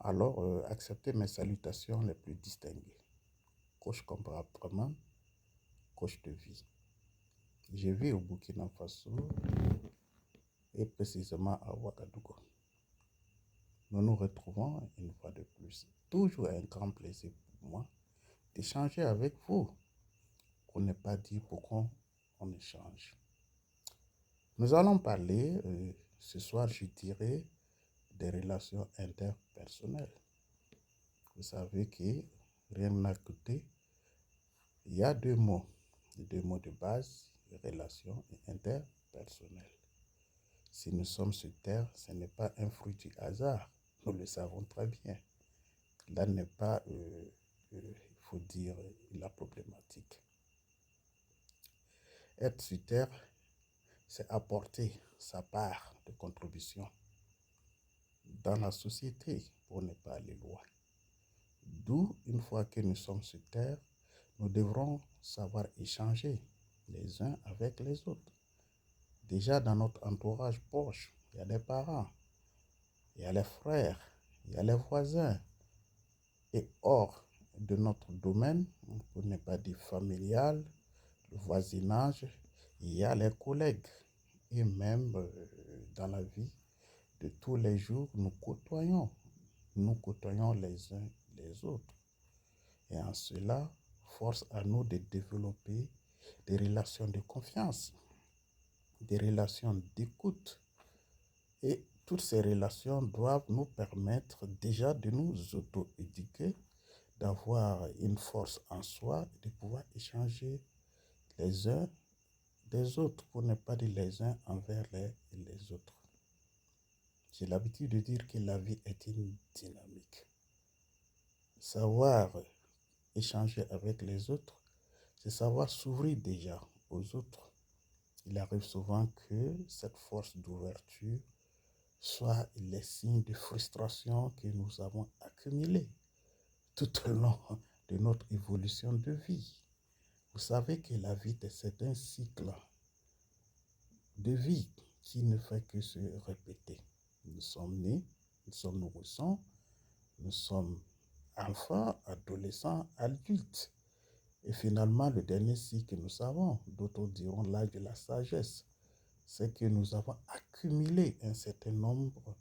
Alors, acceptez mes salutations les plus distinguées. Coach Comparabtraman, coach de vie. Je vis au Burkina Faso et précisément à Ouagadougou. Nous nous retrouvons une fois de plus. Toujours un grand plaisir pour moi d'échanger avec vous. Pour ne pas dire pourquoi on échange. Nous allons parler ce soir, je dirais, des relations interpersonnelles. Vous savez que rien n'a coûté. Il y a deux mots de base, relations et interpersonnelles. Si nous sommes sur Terre, ce n'est pas un fruit du hasard, nous le savons très bien. Là n'est pas, il faut dire, la problématique. Être sur Terre, c'est apporter sa part de contribution dans la société pour ne pas aller loin. D'où, une fois que nous sommes sur Terre, nous devrons savoir échanger les uns avec les autres. Déjà dans notre entourage proche, il y a les parents, il y a les frères, il y a les voisins. Et hors de notre domaine, pour ne pas dire familial, le voisinage, il y a les collègues. Et même dans la vie de tous les jours, nous côtoyons les uns les autres. Et en cela, force à nous de développer des relations de confiance, des relations d'écoute. Et toutes ces relations doivent nous permettre déjà de nous auto-éduquer, d'avoir une force en soi, de pouvoir échanger les uns des autres, pour ne pas dire les uns envers les autres. J'ai l'habitude de dire que la vie est une dynamique. Savoir échanger avec les autres, c'est savoir s'ouvrir déjà aux autres. Il arrive souvent que cette force d'ouverture soit les signes de frustration que nous avons accumulés tout au long de notre évolution de vie. Vous savez que la vie, c'est un cycle de vie qui ne fait que se répéter. Nous sommes nés, nous sommes nourrissons, nous sommes enfants, adolescents, adultes. Et finalement, le dernier cycle que nous savons, d'autres diront l'âge de la sagesse, c'est que nous avons accumulé un certain nombre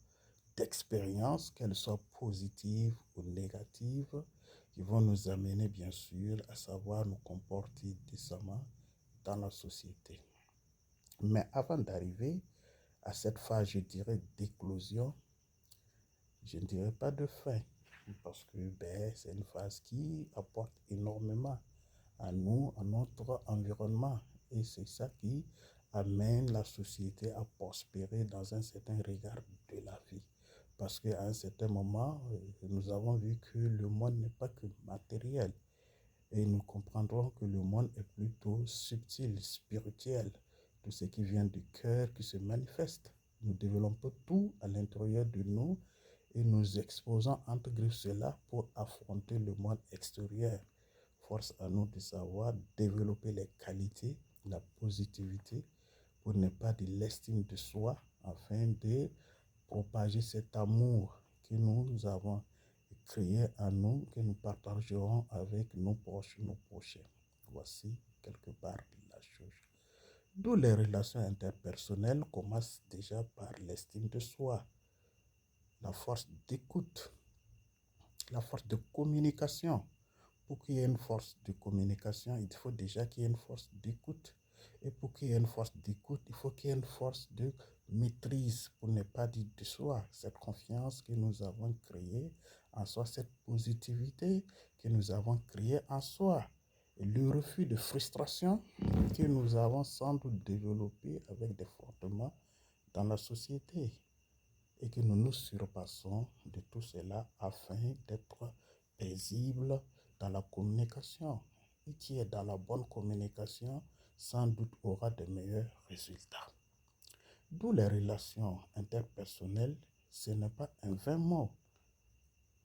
d'expériences, qu'elles soient positives ou négatives, qui vont nous amener, bien sûr, à savoir nous comporter décemment dans la société. Mais avant d'arriver à cette phase, je dirais, d'éclosion, je ne dirais pas de fin, parce que c'est une phase qui apporte énormément à nous, à notre environnement. Et c'est ça qui amène la société à prospérer dans un certain regard de la vie. Parce qu'à un certain moment, nous avons vu que le monde n'est pas que matériel. Et nous comprendrons que le monde est plutôt subtil, spirituel, de ce qui vient du cœur qui se manifeste. Nous développons tout à l'intérieur de nous et nous exposons entre griffes cela pour affronter le monde extérieur. Force à nous de savoir développer les qualités, la positivité, pour ne pas de l'estime de soi, afin de propager cet amour que nous avons créé à nous, que nous partagerons avec nos proches, nos prochains. Voici quelque part la chose. D'où les relations interpersonnelles commencent déjà par l'estime de soi, la force d'écoute, la force de communication. Pour qu'il y ait une force de communication, il faut déjà qu'il y ait une force d'écoute. Et pour qu'il y ait une force d'écoute, il faut qu'il y ait une force de maîtrise, pour ne pas dire de soi. Cette confiance que nous avons créée en soi, cette positivité que nous avons créée en soi. Et le refus de frustration que nous avons sans doute développé avec des frottements dans la société. Et que nous nous surpassons de tout cela afin d'être paisibles dans la communication. Et qui est dans la bonne communication, sans doute aura de meilleurs résultats. D'où les relations interpersonnelles, ce n'est pas un vain mot.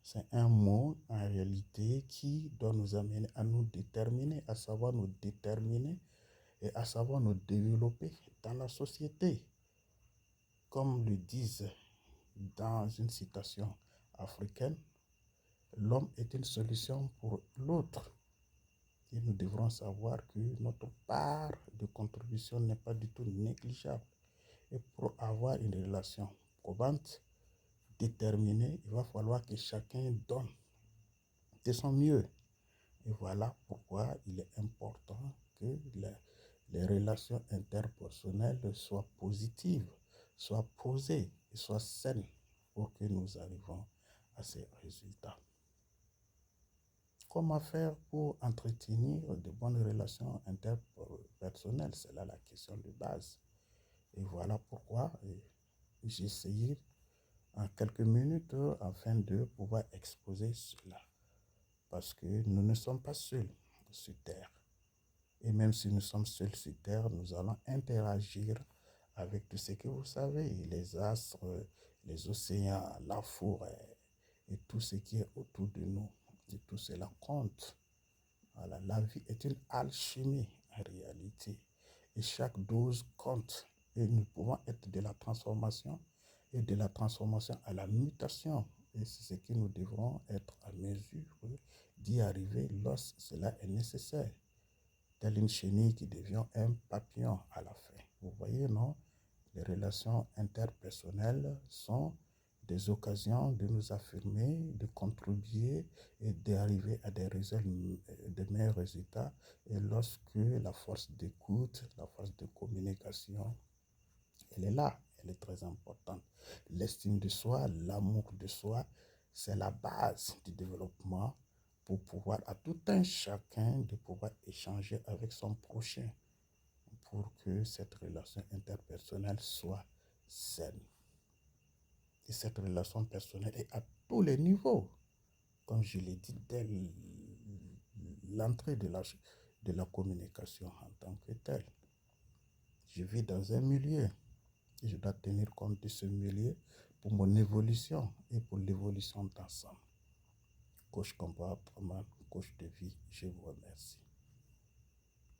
C'est un mot en réalité qui doit nous amener à nous déterminer, à savoir nous déterminer et à savoir nous développer dans la société. Comme le disent dans une citation africaine, L'homme est une solution pour l'autre. Et nous devrons savoir que notre part de contribution n'est pas du tout négligeable. Et pour avoir une relation probante, déterminée, il va falloir que chacun donne de son mieux. Et voilà pourquoi il est important que les relations interpersonnelles soient positives, soient posées et soient saines pour que nous arrivions à ces résultats. Comment faire pour entretenir de bonnes relations interpersonnelles? C'est là la question de base. Et voilà pourquoi j'ai essayé en quelques minutes afin de pouvoir exposer cela. Parce que nous ne sommes pas seuls sur Terre. Et même si nous sommes seuls sur Terre, nous allons interagir avec tout ce que vous savez, les astres, les océans, la forêt et tout ce qui est autour de nous. Et tout cela compte. Voilà, la vie est une alchimie en réalité. Et chaque dose compte. Et nous pouvons être de la transformation et de la transformation à la mutation. Et c'est ce que nous devrons être à mesure d'y arriver lorsque cela est nécessaire. Telle une chenille qui devient un papillon à la fin. Vous voyez, non? Les relations interpersonnelles sont des occasions de nous affirmer, de contribuer et d'arriver à de meilleurs résultats. Et lorsque la force d'écoute, la force de communication, elle est là, elle est très importante. L'estime de soi, l'amour de soi, c'est la base du développement pour pouvoir, à tout un chacun, de pouvoir échanger avec son prochain pour que cette relation interpersonnelle soit saine. Et cette relation personnelle est à tous les niveaux, comme je l'ai dit dès l'entrée de la communication en tant que telle. Je vis dans un milieu et je dois tenir compte de ce milieu pour mon évolution et pour l'évolution d'ensemble. Coach Combat, coach de vie, je vous remercie.